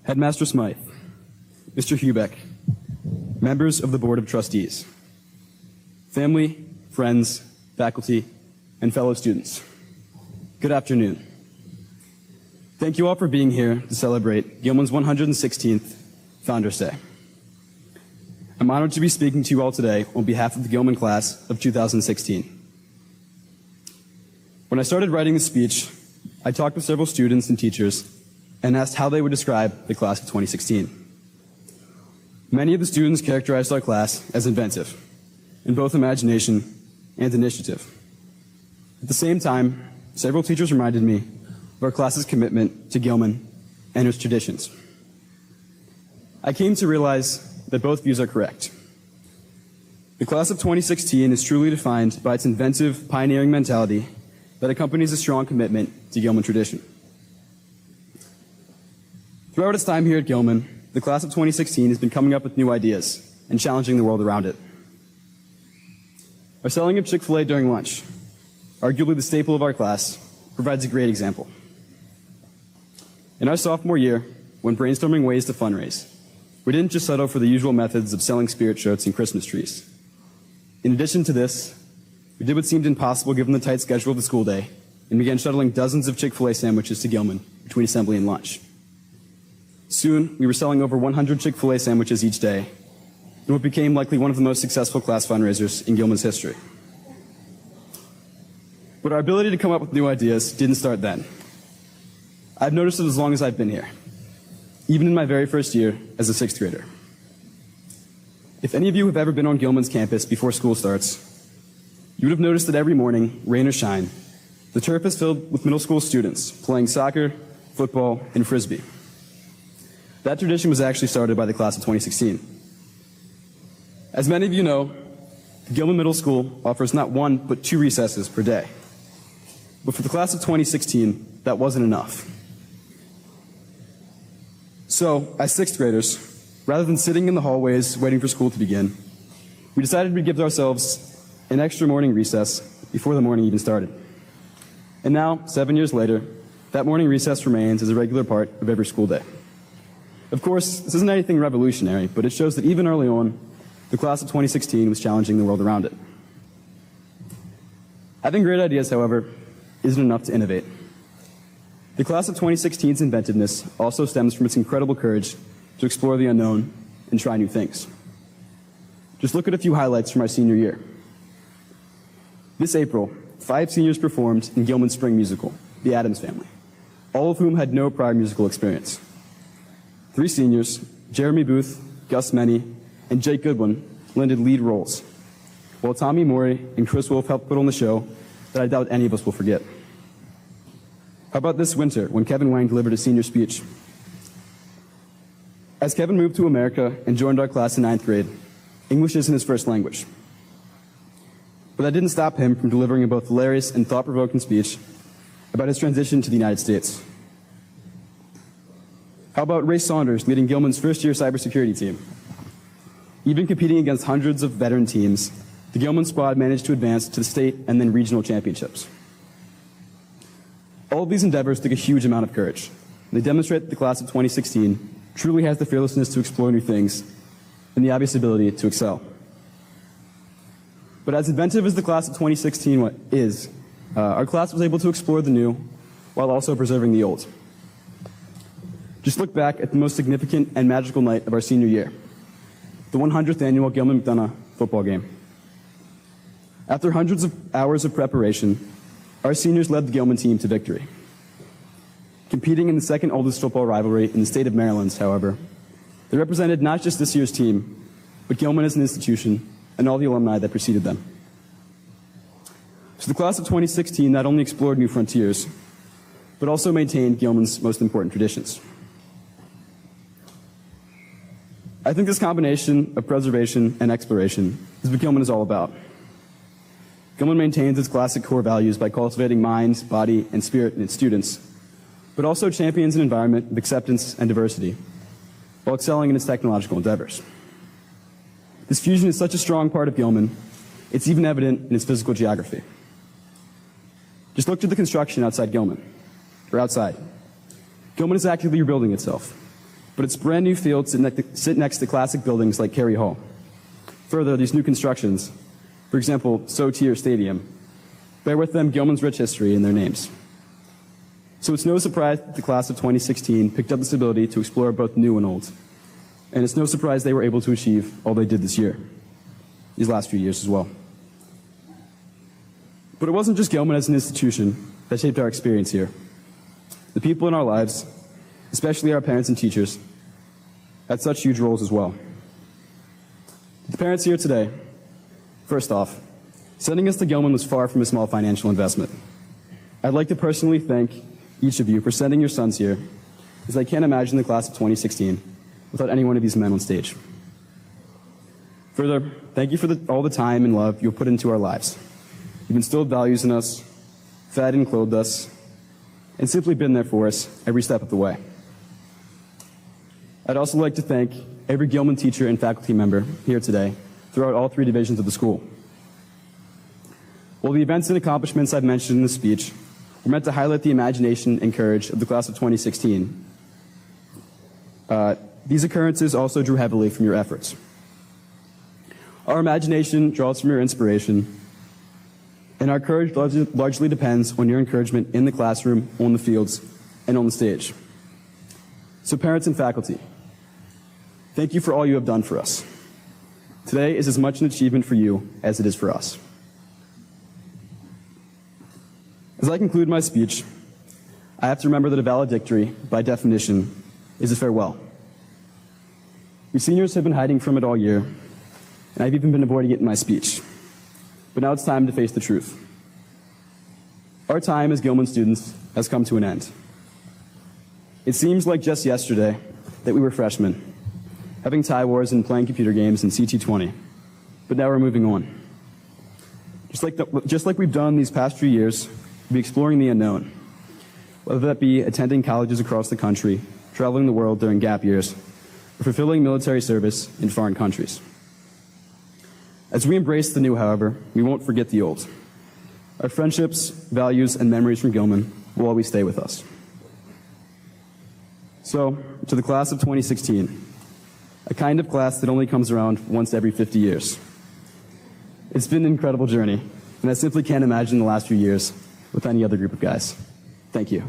Headmaster Smythe, Mr. Hubeck, members of the Board of Trustees, family, friends, faculty, and fellow students, good afternoon. Thank you all for being here to celebrate Gilman's 116th Founders Day. I'm honored to be speaking to you all today on behalf of the Gilman class of 2016. When I started writing this speech, I talked with several students and teachers and asked how they would describe the class of 2016. Many of the students characterized our class as inventive, in both imagination and initiative. At the same time, several teachers reminded me of our class's commitment to Gilman and its traditions. I came to realize that both views are correct. The class of 2016 is truly defined by its inventive, pioneering mentality that accompanies a strong commitment to Gilman tradition. Throughout its time here at Gilman, the class of 2016 has been coming up with new ideas and challenging the world around it. Our selling of Chick-fil-A during lunch, arguably the staple of our class, provides a great example. In our sophomore year, when brainstorming ways to fundraise, we didn't just settle for the usual methods of selling spirit shirts and Christmas trees. In addition to this, we did what seemed impossible given the tight schedule of the school day and began shuttling dozens of Chick-fil-A sandwiches to Gilman between assembly and lunch. Soon, we were selling over 100 Chick-fil-A sandwiches each day, in what became likely one of the most successful class fundraisers in Gilman's history. But our ability to come up with new ideas didn't start then. I've noticed it as long as I've been here, even in my very first year as a sixth grader. If any of you have ever been on Gilman's campus before school starts, you would have noticed that every morning, rain or shine, the turf is filled with middle school students playing soccer, football, and frisbee. That tradition was actually started by the class of 2016. As many of you know, Gilman Middle School offers not one, but 2 recesses per day. But for the class of 2016, that wasn't enough. So, as sixth graders, rather than sitting in the hallways waiting for school to begin, we decided we'd give ourselves an extra morning recess before the morning even started. And now, 7 years later, that morning recess remains as a regular part of every school day. Of course, this isn't anything revolutionary, but it shows that even early on, the class of 2016 was challenging the world around it. Having great ideas, however, isn't enough to innovate. The class of 2016's inventiveness also stems from its incredible courage to explore the unknown and try new things. Just look at a few highlights from our senior year. This April, 5 seniors performed in Gilman's spring musical, The Addams Family, all of whom had no prior musical experience. 3 seniors, Jeremy Booth, Gus Meny, and Jake Goodwin, lended lead roles, while Tommy Morey and Chris Wolf helped put on the show that I doubt any of us will forget. How about this winter, when Kevin Wang delivered a senior speech? As Kevin moved to America and joined our class in 9th grade, English isn't his first language. But that didn't stop him from delivering a both hilarious and thought-provoking speech about his transition to the United States. How about Ray Saunders leading Gilman's first-year cybersecurity team? Even competing against hundreds of veteran teams, the Gilman squad managed to advance to the state and then regional championships. All of these endeavors took a huge amount of courage. They demonstrate that the class of 2016 truly has the fearlessness to explore new things and the obvious ability to excel. But as inventive as the class of 2016 is, our class was able to explore the new while also preserving the old. Just look back at the most significant and magical night of our senior year, the 100th annual Gilman-McDonough football game. After hundreds of hours of preparation, our seniors led the Gilman team to victory. Competing in the second oldest football rivalry in the state of Maryland, however, they represented not just this year's team, but Gilman as an institution and all the alumni that preceded them. So the class of 2016 not only explored new frontiers, but also maintained Gilman's most important traditions. I think this combination of preservation and exploration is what Gilman is all about. Gilman maintains its classic core values by cultivating mind, body, and spirit in its students, but also champions an environment of acceptance and diversity, while excelling in its technological endeavors. This fusion is such a strong part of Gilman, it's even evident in its physical geography. Just look to the construction outside Gilman, or outside. Gilman is actively rebuilding itself. but its brand new fields sit next to classic buildings like Cary Hall. Further, these new constructions, for example, Sotier Stadium, bear with them Gilman's rich history in their names. So it's no surprise that the class of 2016 picked up this ability to explore both new and old. And it's no surprise they were able to achieve all they did this year, these last few years as well. But it wasn't just Gilman as an institution that shaped our experience here. The people in our lives, especially our parents and teachers, had such huge roles as well. The parents here today, first off, sending us to Gilman was far from a small financial investment. I'd like to personally thank each of you for sending your sons here, as I can't imagine the class of 2016 without any one of these men on stage. Further, thank you for all the time and love you've put into our lives. You've instilled values in us, fed and clothed us, and simply been there for us every step of the way. I'd also like to thank every Gilman teacher and faculty member here today throughout all 3 divisions of the school. While the events and accomplishments I've mentioned in this speech were meant to highlight the imagination and courage of the class of 2016, these occurrences also drew heavily from your efforts. Our imagination draws from your inspiration, and our courage largely depends on your encouragement in the classroom, on the fields, and on the stage. So parents and faculty, thank you for all you have done for us. Today is as much an achievement for you as it is for us. As I conclude my speech, I have to remember that a valedictory, by definition, is a farewell. We seniors have been hiding from it all year, and I've even been avoiding it in my speech. But now it's time to face the truth. Our time as Gilman students has come to an end. It seems like just yesterday that we were freshmen, having tie wars and playing computer games in CT20, but now we're moving on. Just like we've done these past few years, we'll be exploring the unknown, whether that be attending colleges across the country, traveling the world during gap years, or fulfilling military service in foreign countries. As we embrace the new, however, we won't forget the old. Our friendships, values, and memories from Gilman will always stay with us. So, to the class of 2016, a kind of class that only comes around once every 50 years. It's been an incredible journey, and I simply can't imagine the last few years with any other group of guys. Thank you.